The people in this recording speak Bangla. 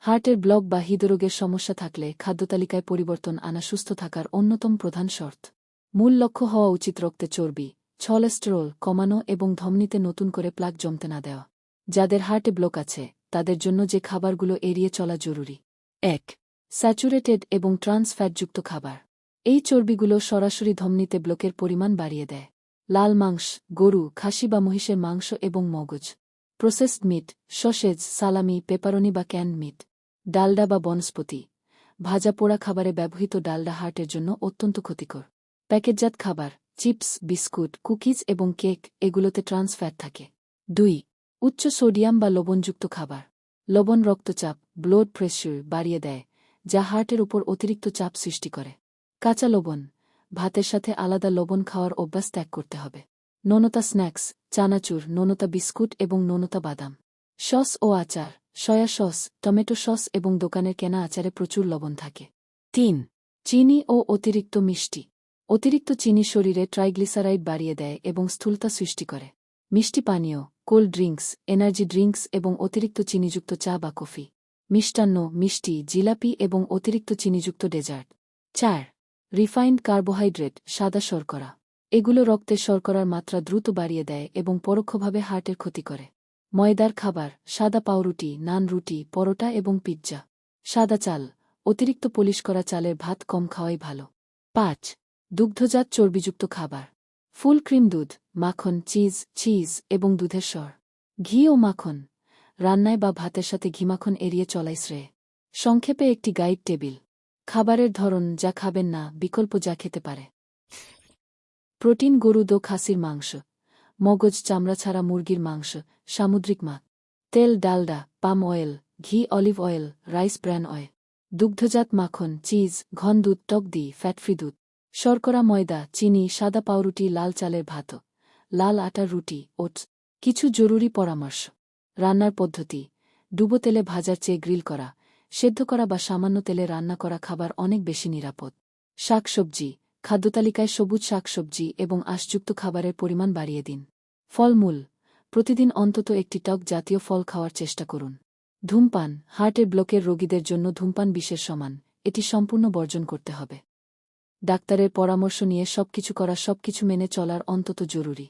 হার্টের ব্লক বা হৃদরোগের সমস্যা থাকলে খাদ্যতালিকায় পরিবর্তন আনা সুস্থ থাকার অন্যতম প্রধান শর্ত। মূল লক্ষ্য হওয়া উচিত রক্তে চর্বি, কোলেস্টেরল কমানো এবং ধমনীতে নতুন করে প্লাক জমতে না দেওয়া। যাদের হার্টে ব্লক আছে তাদের জন্য যে খাবারগুলো এড়িয়ে চলা জরুরি: ১. স্যাচুরেটেড এবং ট্রান্স ফ্যাটযুক্ত খাবার। এই চর্বিগুলো সরাসরি ধমনীতে ব্লকের পরিমাণ বাড়িয়ে দেয়। লাল মাংস, গরু, খাসি বা মহিষের মাংস এবং মগজ। প্রসেসড মিট, সসেজ, সালামি, পেপারনি বা ক্যান্ড মিট। ডালডা বা বনস্পতি, ভাজা পোড়া খাবারে ব্যবহৃত ডালডা হার্টের জন্য অত্যন্ত ক্ষতিকর। প্যাকেটজাত খাবার, চিপস, বিস্কুট, কুকিজ এবং কেক, এগুলোতে ট্রান্স ফ্যাট থাকে। ২. উচ্চ সোডিয়াম বা লবণযুক্ত খাবার। লবণ রক্তচাপ, ব্লাড প্রেসার বাড়িয়ে দেয়, যা হার্টের উপর অতিরিক্ত চাপ সৃষ্টি করে। কাঁচা লবণ, ভাতের সাথে আলাদা লবণ খাওয়ার অভ্যাস ত্যাগ করতে হবে। নোনতা স্ন্যাক্স, চানাচুর, নোনতা বিস্কুট এবং নোনতা বাদাম। সস ও আচার, সয়া সস, টমেটো সস এবং দোকানের কেনা আচারে প্রচুর লবণ থাকে। ৩. চিনি ও অতিরিক্ত মিষ্টি। অতিরিক্ত চিনি শরীরে ট্রাইগ্লিসারাইড বাড়িয়ে দেয় এবং স্থূলতা সৃষ্টি করে। মিষ্টি পানীয়, কোল্ড ড্রিঙ্কস, এনার্জি ড্রিঙ্কস এবং অতিরিক্ত চিনিযুক্ত চা বা কফি। মিষ্টান্ন, মিষ্টি, জিলাপি এবং অতিরিক্ত চিনিযুক্ত ডেজার্ট। ৪. রিফাইন্ড কার্বোহাইড্রেট, সাদা শর্করা। এগুলো রক্তে শর্করার মাত্রা দ্রুত বাড়িয়ে দেয় এবং পরোক্ষভাবে হার্টের ক্ষতি করে। ময়দার খাবার, সাদা পাউরুটি, নান, রুটি, পরোটা এবং পিৎজা। সাদা চাল, অতিরিক্ত পলিশ করা চালের ভাত কম খাওয়াই ভালো। ৫. দুগ্ধজাত চর্বিযুক্ত খাবার। ফুল ক্রিম দুধ, মাখন, চিজ এবং দুধের স্বর। ঘি ও মাখন, রান্নায় বা ভাতের সাথে ঘিমাখন এড়িয়ে চলাই শ্রেয়। সংক্ষেপে একটি গাইড টেবিল। খাবারের ধরন, যা খাবেন না, বিকল্প যা খেতে পারে। প্রোটিন, গরু ও খাসির মাংস, মগজ, চামড়া ছাড়া মুরগির মাংস, সামুদ্রিক মাছ। তেল, ডালডা, পাম অয়েল, ঘি, olive oil, rice bran oil. দুগ্ধজাত মাখন, চিজ, ঘন দুধ, টক দি, ফ্যাট ফ্রি দুধ। শর্করা, ময়দা, চিনি, সাদা পাউরুটি, লাল চালের ভাত, লাল আটার রুটি, ওটস। কিছু জরুরি পরামর্শ: রান্নার পদ্ধতি: ডুবো তেলে ভাজার চেয়ে গ্রিল করা, সেদ্ধ করা বা সামান্য তেলে রান্না করা খাবার অনেক বেশি নিরাপদ। শাকসবজি, খাদ্যতালিকায় সবুজ শাকসবজি এবং আঁশযুক্ত খাবারের পরিমাণ বাড়িয়ে দিন। ফলমূল, প্রতিদিন অন্তত একটি টক জাতীয় ফল খাওয়ার চেষ্টা করুন। ধূমপান, হার্টের ব্লকের রোগীদের জন্য ধূমপান বিষের সমান, এটি সম্পূর্ণ বর্জন করতে হবে। ডাক্তারের পরামর্শ নিয়ে সবকিছু করা, সবকিছু মেনে চলার অন্তত জরুরি।